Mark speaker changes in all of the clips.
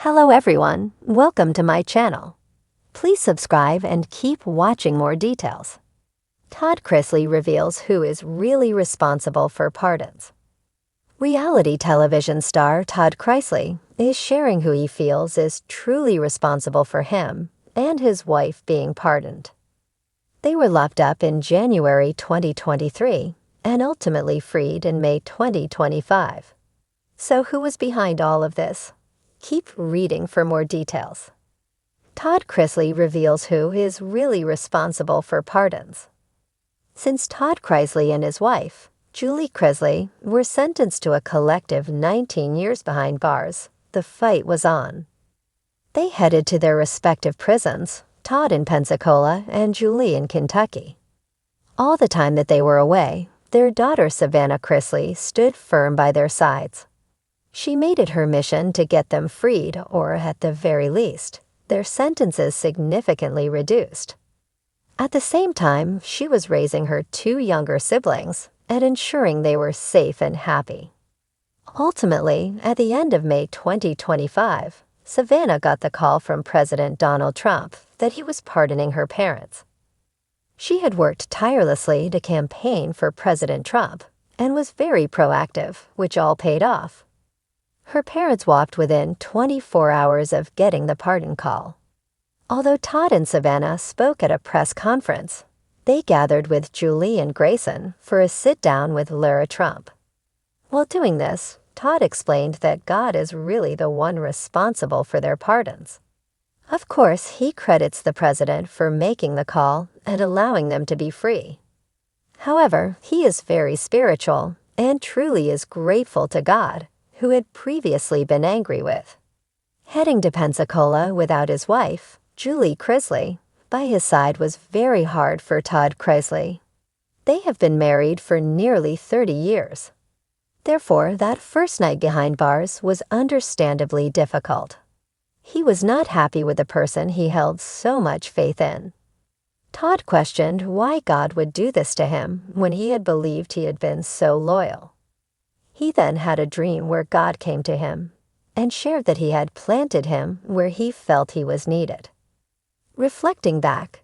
Speaker 1: Hello everyone, welcome to my channel. Please subscribe and keep watching more details. Todd Chrisley reveals who is really responsible for pardons. Reality television star Todd Chrisley is sharing who he feels is truly responsible for him and his wife being pardoned. They were locked up in January 2023 and ultimately freed in May 2025. So who was behind all of this? Keep reading for more details. Todd Chrisley reveals who is really responsible for pardons. Since Todd Chrisley and his wife, Julie Chrisley, were sentenced to a collective 19 years behind bars, the fight was on. They headed to their respective prisons, Todd in Pensacola and Julie in Kentucky. All the time that they were away, their daughter Savannah Chrisley stood firm by their sides. She made it her mission to get them freed, or at the very least, their sentences significantly reduced. At the same time, she was raising her two younger siblings and ensuring they were safe and happy. Ultimately, at the end of May 2025, Savannah got the call from President Donald Trump that he was pardoning her parents. She had worked tirelessly to campaign for President Trump and was very proactive, which all paid off. Her parents walked within 24 hours of getting the pardon call. Although Todd and Savannah spoke at a press conference, they gathered with Julie and Grayson for a sit-down with Lara Trump. While doing this, Todd explained that God is really the one responsible for their pardons. Of course, he credits the president for making the call and allowing them to be free. However, he is very spiritual and truly is grateful to God, who had previously been angry with. Heading to Pensacola without his wife, Julie Chrisley, by his side was very hard for Todd Chrisley. They have been married for nearly 30 years. Therefore, that first night behind bars was understandably difficult. He was not happy with the person he held so much faith in. Todd questioned why God would do this to him when he had believed he had been so loyal. He then had a dream where God came to him and shared that he had planted him where he felt he was needed. Reflecting back,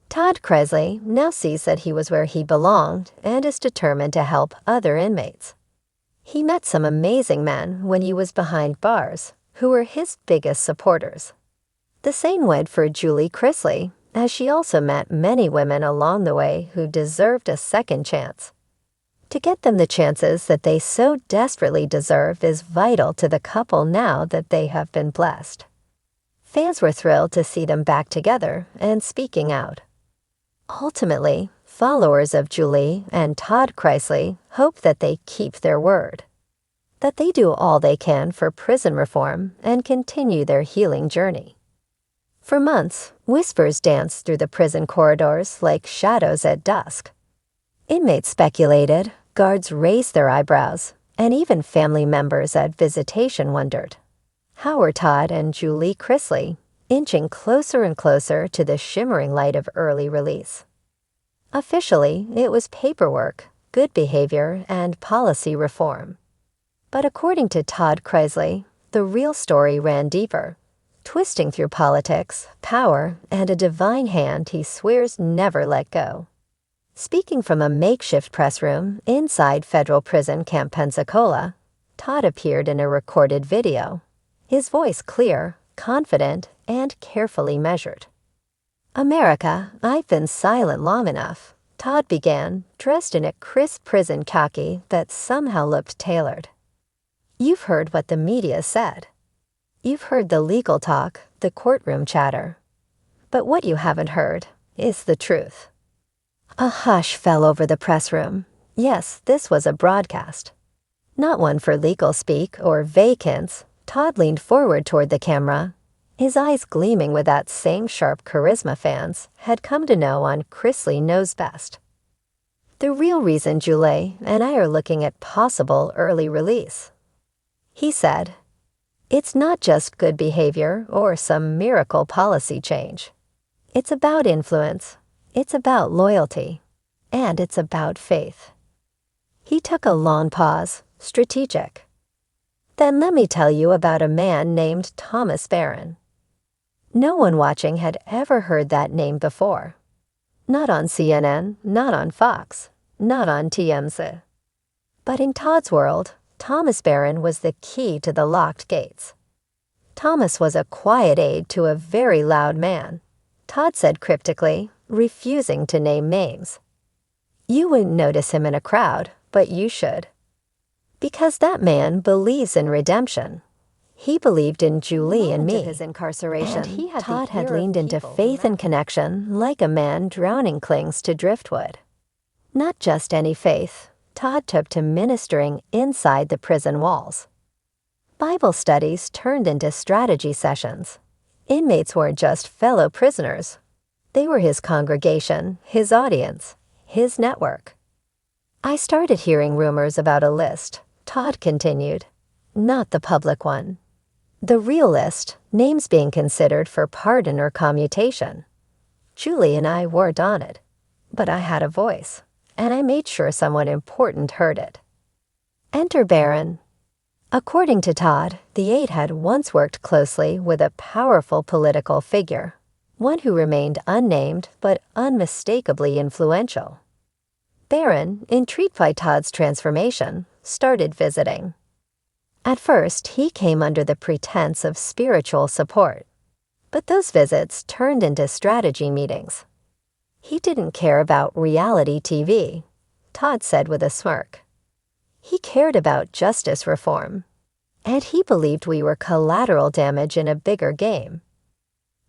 Speaker 1: Todd Chrisley now sees that he was where he belonged and is determined to help other inmates. He met some amazing men when he was behind bars who were his biggest supporters. The same went for Julie Chrisley, as she also met many women along the way who deserved a second chance. To get them the chances that they so desperately deserve is vital to the couple now that they have been blessed. Fans were thrilled to see them back together and speaking out. Ultimately, followers of Julie and Todd Chrisley hope that they keep their word, that they do all they can for prison reform and continue their healing journey. For months, whispers danced through the prison corridors like shadows at dusk. Inmates speculated, guards raised their eyebrows, and even family members at visitation wondered. How were Todd and Julie Chrisley inching closer and closer to the shimmering light of early release? Officially, it was paperwork, good behavior, and policy reform. But according to Todd Chrisley, the real story ran deeper, twisting through politics, power, and a divine hand he swears never let go. Speaking from a makeshift press room inside federal prison Camp Pensacola, Todd appeared in a recorded video, his voice clear, confident, and carefully measured. "America, I've been silent long enough," Todd began, dressed in a crisp prison khaki that somehow looked tailored. "You've heard what the media said. You've heard the legal talk, the courtroom chatter. But what you haven't heard is the truth." A hush fell over the press room. Yes, this was a broadcast. Not one for legal speak or vacants. Todd leaned forward toward the camera, his eyes gleaming with that same sharp charisma fans had come to know on Chrisley Knows Best. "The real reason Julie and I are looking at possible early release," he said, "it's not just good behavior or some miracle policy change. It's about influence. It's about loyalty, and it's about faith." He took a long pause, strategic. Then let me tell you about a man named Thomas Barron. No one watching had ever heard that name before. Not on CNN, not on Fox, not on TMZ. But in Todd's world, Thomas Barron was the key to the locked gates. Thomas was a quiet aide to a very loud man, Todd said cryptically, refusing to name names. You wouldn't notice him in a crowd, but you should. Because that man believes in redemption. He believed in Julie and me. His incarceration, and Todd had leaned into faith and connection like a man drowning clings to driftwood. Not just any faith, Todd took to ministering inside the prison walls. Bible studies turned into strategy sessions. Inmates weren't just fellow prisoners. They were his congregation, his audience, his network. I started hearing rumors about a list, Todd continued. Not the public one. The real list, names being considered for pardon or commutation. Julie and I weren't on it, but I had a voice, and I made sure someone important heard it. Enter Barron. According to Todd, the aide had once worked closely with a powerful political figure, one who remained unnamed but unmistakably influential. Barron, intrigued by Todd's transformation, started visiting. At first, he came under the pretense of spiritual support, but those visits turned into strategy meetings. He didn't care about reality TV, Todd said with a smirk. He cared about justice reform, and he believed we were collateral damage in a bigger game.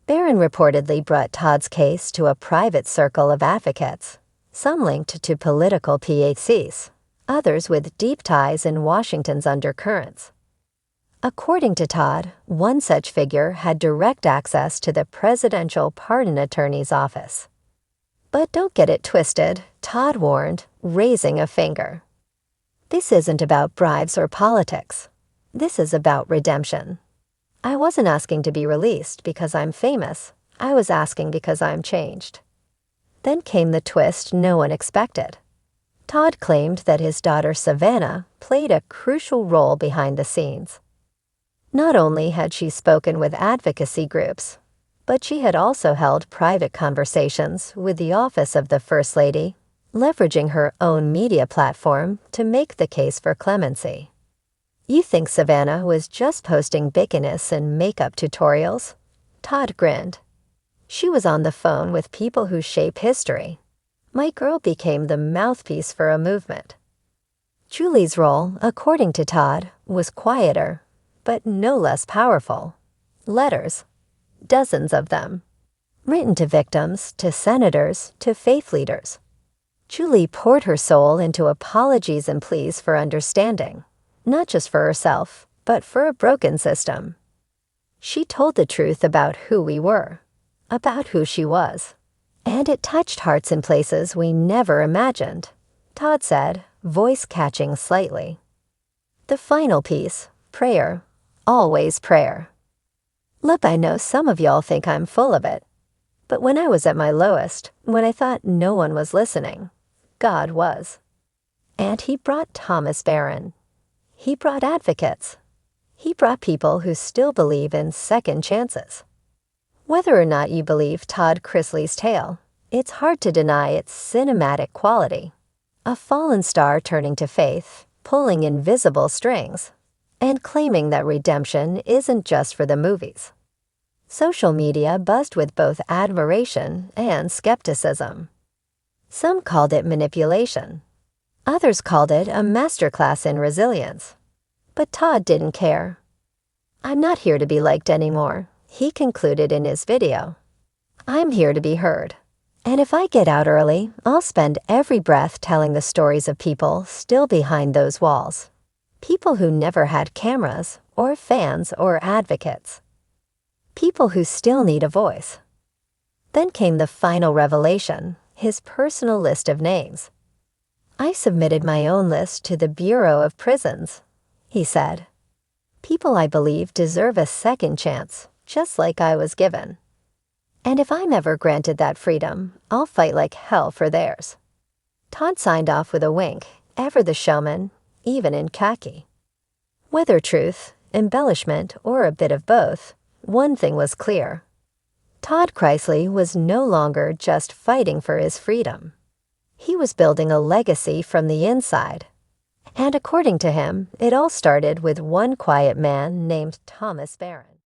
Speaker 1: Barron reportedly brought Todd's case to a private circle of advocates, some linked to political PACs, others with deep ties in Washington's undercurrents. According to Todd, one such figure had direct access to the presidential pardon attorney's office. But don't get it twisted, Todd warned, raising a finger. This isn't about bribes or politics. This is about redemption. I wasn't asking to be released because I'm famous. I was asking because I'm changed. Then came the twist no one expected. Todd claimed that his daughter Savannah played a crucial role behind the scenes. Not only had she spoken with advocacy groups, but she had also held private conversations with the office of the First Lady, leveraging her own media platform to make the case for clemency. You think Savannah was just posting bikiness and makeup tutorials? Todd grinned. She was on the phone with people who shape history. My girl became the mouthpiece for a movement. Julie's role, according to Todd, was quieter, but no less powerful. Letters. Dozens of them. Written to victims, to senators, to faith leaders. Julie poured her soul into apologies and pleas for understanding, not just for herself, but for a broken system. She told the truth about who we were, about who she was, and it touched hearts in places we never imagined, Todd said, voice catching slightly. The final piece, prayer, always prayer. Look, I know some of y'all think I'm full of it, but when I was at my lowest, when I thought no one was listening, God was. And he brought Thomas Barron. He brought advocates. He brought people who still believe in second chances. Whether or not you believe Todd Chrisley's tale, it's hard to deny its cinematic quality. A fallen star turning to faith, pulling invisible strings, and claiming that redemption isn't just for the movies. Social media buzzed with both admiration and skepticism. Some called it manipulation. Others called it a masterclass in resilience. But Todd didn't care. I'm not here to be liked anymore, he concluded in his video. I'm here to be heard. And if I get out early, I'll spend every breath telling the stories of people still behind those walls. People who never had cameras, or fans, or advocates. People who still need a voice. Then came the final revelation, his personal list of names. I submitted my own list to the Bureau of Prisons, he said. People I believe deserve a second chance, just like I was given. And if I'm ever granted that freedom, I'll fight like hell for theirs. Todd signed off with a wink, ever the showman, even in khaki. Whether truth, embellishment, or a bit of both, one thing was clear. Todd Chrisley was no longer just fighting for his freedom. He was building a legacy from the inside. And according to him, it all started with one quiet man named Thomas Barron.